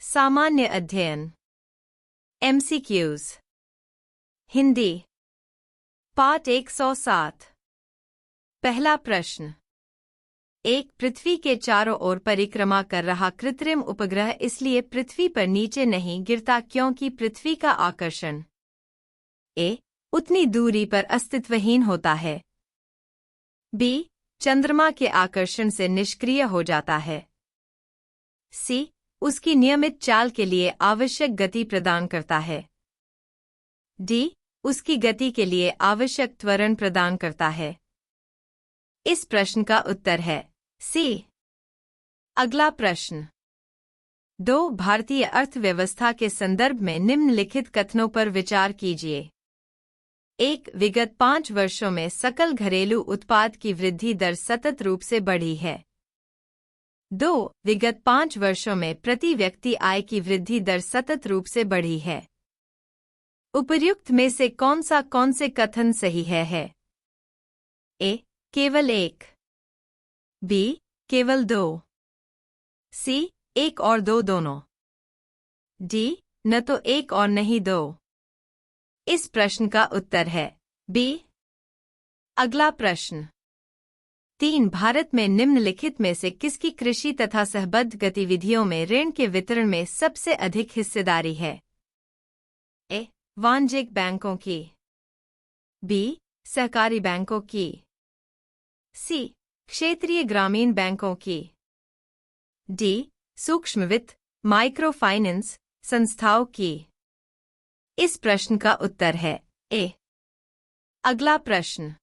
सामान्य अध्ययन MCQs हिंदी पाठ 107 पहला प्रश्न। एक पृथ्वी के चारों ओर परिक्रमा कर रहा कृत्रिम उपग्रह इसलिए पृथ्वी पर नीचे नहीं गिरता क्योंकि पृथ्वी का आकर्षण ए उतनी दूरी पर अस्तित्वहीन होता है, बी चंद्रमा के आकर्षण से निष्क्रिय हो जाता है, सी उसकी नियमित चाल के लिए आवश्यक गति प्रदान करता है, डी उसकी गति के लिए आवश्यक त्वरण प्रदान करता है। इस प्रश्न का उत्तर है सी। अगला प्रश्न। 2 भारतीय अर्थव्यवस्था के संदर्भ में निम्नलिखित कथनों पर विचार कीजिए। 1 विगत 5 वर्षों में सकल घरेलू उत्पाद की वृद्धि दर सतत रूप से बढ़ी है। 2 विगत 5 वर्षों में प्रति व्यक्ति आय की वृद्धि दर सतत रूप से बढ़ी है। उपर्युक्त में से कौन से कथन सही है? ए केवल 1, बी केवल 2, सी 1 और 2 दोनों, डी न तो 1 और नहीं 2। इस प्रश्न का उत्तर है बी। अगला प्रश्न। 3 भारत में निम्नलिखित में से किसकी कृषि तथा सहबद्ध गतिविधियों में ऋण के वितरण में सबसे अधिक हिस्सेदारी है? ए वाणिज्यिक बैंकों की, बी सहकारी बैंकों की, सी क्षेत्रीय ग्रामीण बैंकों की, डी सूक्ष्म वित्त माइक्रो फाइनेंस संस्थाओं की। इस प्रश्न का उत्तर है ए। अगला प्रश्न।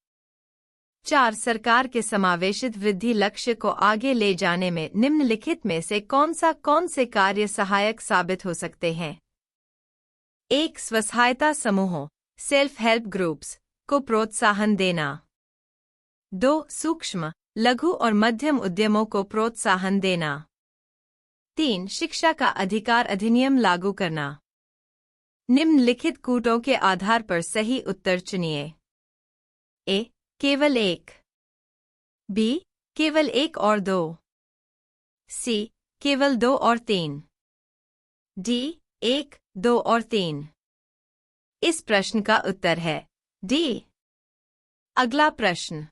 4 सरकार के समावेशित वृद्धि लक्ष्य को आगे ले जाने में निम्नलिखित में से कौन से कार्य सहायक साबित हो सकते हैं? 1 स्वसहायता समूहों सेल्फ हेल्प ग्रुप्स को प्रोत्साहन देना, 2 सूक्ष्म लघु और मध्यम उद्यमों को प्रोत्साहन देना, 3 शिक्षा का अधिकार अधिनियम लागू करना। निम्नलिखित कूटों के आधार पर सही उत्तर चुनिए। ए केवल 1, बी केवल 1 और 2, सी केवल 2 और 3, डी 1, 2 और 3। इस प्रश्न का उत्तर है डी। अगला प्रश्न।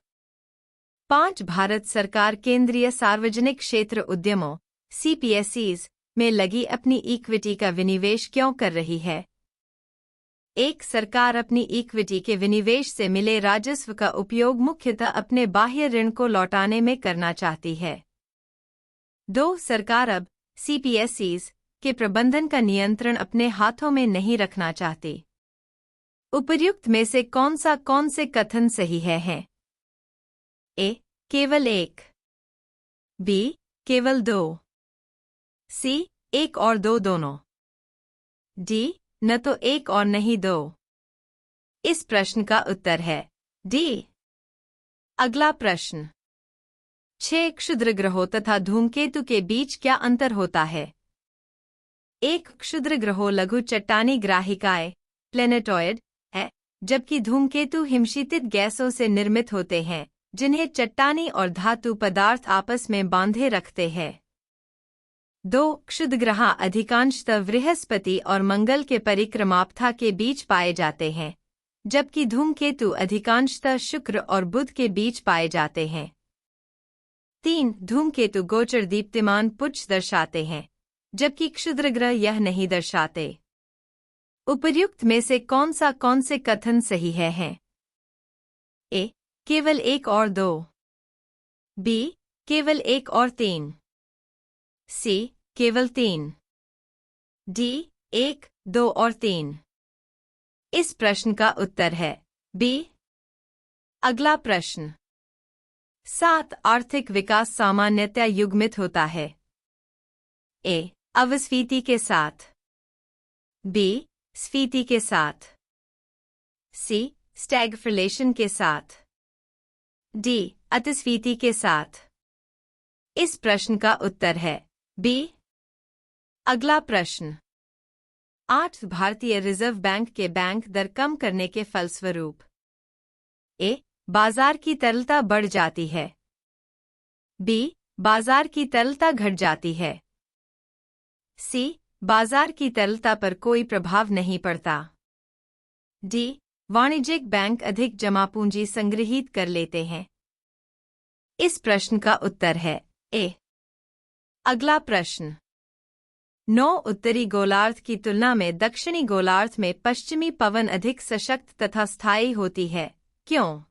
5 भारत सरकार केंद्रीय सार्वजनिक क्षेत्र उद्यमों CPSEs में लगी अपनी इक्विटी का विनिवेश क्यों कर रही है? 1 सरकार अपनी इक्विटी के विनिवेश से मिले राजस्व का उपयोग मुख्यतः अपने बाह्य ऋण को लौटाने में करना चाहती है। 2 सरकार अब CPSEs के प्रबंधन का नियंत्रण अपने हाथों में नहीं रखना चाहती। उपर्युक्त में से कौन से कथन सही हैं? ए केवल 1, बी केवल 2, सी 1 और 2 दोनों, डी न तो 1 और नहीं 2। इस प्रश्न का उत्तर है डी। अगला प्रश्न। 6 क्षुद्र ग्रहों तथा धूमकेतु के बीच क्या अंतर होता है? 1 क्षुद्र ग्रहों लघु चट्टानी ग्राहिकाएं प्लेनेटॉयड है, जबकि धूमकेतु हिमशीतित गैसों से निर्मित होते हैं जिन्हें चट्टानी और धातु पदार्थ आपस में बांधे रखते हैं। 2 क्षुद्रग्रह अधिकांशतः बृहस्पति और मंगल के परिक्रमापथा के बीच पाए जाते हैं, जबकि धूमकेतु अधिकांशतः शुक्र और बुध के बीच पाए जाते हैं। 3 धूमकेतु गोचर दीप्तिमान पुंज दर्शाते हैं, जबकि क्षुद्रग्रह यह नहीं दर्शाते। उपर्युक्त में से कौन से कथन सही हैं? ए केवल 1 और 2, बी केवल 1 और 3, सी केवल 3, डी 1, 2 और 3। इस प्रश्न का उत्तर है बी। अगला प्रश्न। 7 आर्थिक विकास सामान्यतया युग्मित होता है। ए अवस्फीति के साथ, बी स्फीति के साथ, सी स्टैगफ्लेशन के साथ, डी अतिस्फीति के साथ। इस प्रश्न का उत्तर है बी। अगला प्रश्न। 8 भारतीय रिजर्व बैंक के बैंक दर कम करने के फलस्वरूप ए बाजार की तरलता बढ़ जाती है, बी बाजार की तरलता घट जाती है, सी बाजार की तरलता पर कोई प्रभाव नहीं पड़ता। डी, वाणिज्यिक बैंक अधिक जमा पूंजी संग्रहीत कर लेते हैं। इस प्रश्न का उत्तर है ए। अगला प्रश्न। 9 उत्तरी गोलार्ध की तुलना में दक्षिणी गोलार्ध में पश्चिमी पवन अधिक सशक्त तथा स्थायी होती है, क्यों?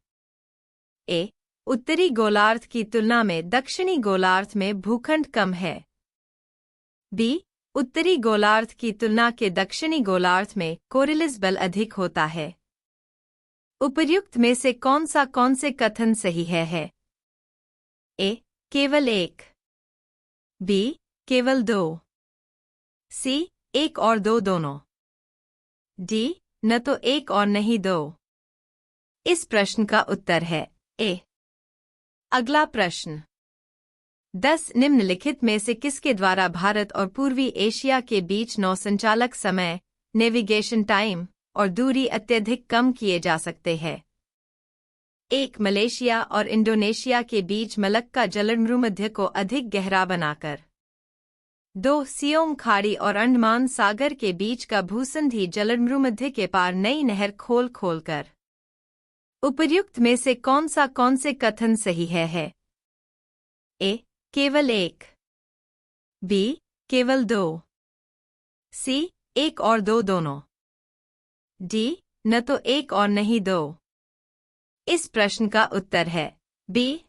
ए, उत्तरी गोलार्ध की तुलना में दक्षिणी गोलार्ध में भूखंड कम है। बी, उत्तरी गोलार्ध की तुलना के दक्षिणी गोलार्ध में कोरिलिस बल अधिक होता है। उपर्युक्त में से कौन से कथन सही है? ए, केवल एक। बी, केवल दो। सी, एक और दो दोनों। डी, न तो एक और नहीं दो। इस प्रश्न का उत्तर है ए। अगला प्रश्न। 10 निम्नलिखित में से किसके द्वारा भारत और पूर्वी एशिया के बीच नौसंचालक समय, नेविगेशन टाइम और दूरी अत्यधिक कम किए जा सकते हैं? 1. मलेशिया और इंडोनेशिया के बीच मलक्का जलमरूमध्य को अधिक गहरा बनाकर। 2. सियोम खाड़ी और अंडमान सागर के बीच का भूसंधि जलमरूमध्य के पार नई नहर खोलकर। उपर्युक्त में से कौन से कथन सही है? ए, केवल एक। बी, केवल दो। सी, एक और दो दोनों। डी, न तो एक और नहीं दो। इस प्रश्न का उत्तर है बी,